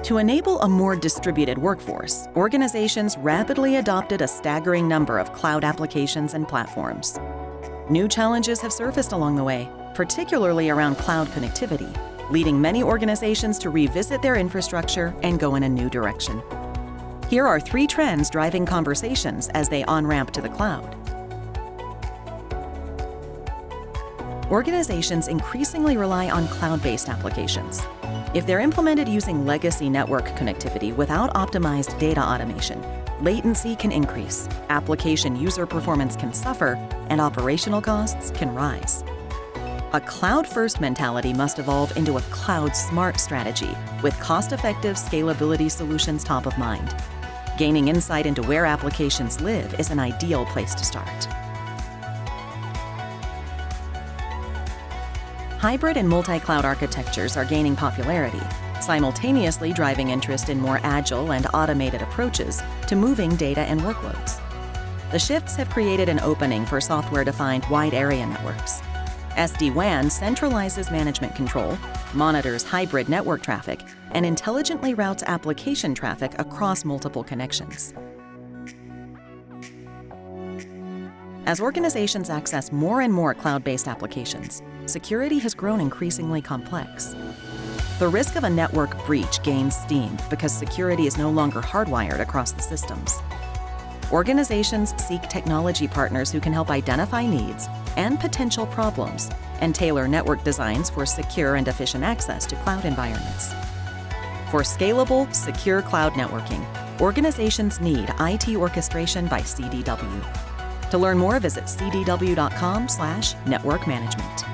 To enable a more distributed workforce, organizations rapidly adopted a staggering number of cloud applications and platforms. New challenges have surfaced along the way, particularly around cloud connectivity, leading many organizations to revisit their infrastructure and go in a new direction. Here are 3 trends driving conversations as they on-ramp to the cloud. Organizations increasingly rely on cloud-based applications. If they're implemented using legacy network connectivity without optimized data automation, latency can increase, application user performance can suffer, and operational costs can rise. A cloud-first mentality must evolve into a cloud-smart strategy with cost-effective scalability solutions top of mind. Gaining insight into where applications live is an ideal place to start. Hybrid and multi-cloud architectures are gaining popularity, simultaneously driving interest in more agile and automated approaches to moving data and workloads. The shifts have created an opening for software-defined wide area networks. SD-WAN centralizes management control, monitors hybrid network traffic, and intelligently routes application traffic across multiple connections. As organizations access more and more cloud-based applications, security has grown increasingly complex. The risk of a network breach gains steam because security is no longer hardwired across the systems. Organizations seek technology partners who can help identify needs and potential problems and tailor network designs for secure and efficient access to cloud environments. For scalable, secure cloud networking, organizations need IT Orchestration by CDW. To learn more, visit cdw.com/network management.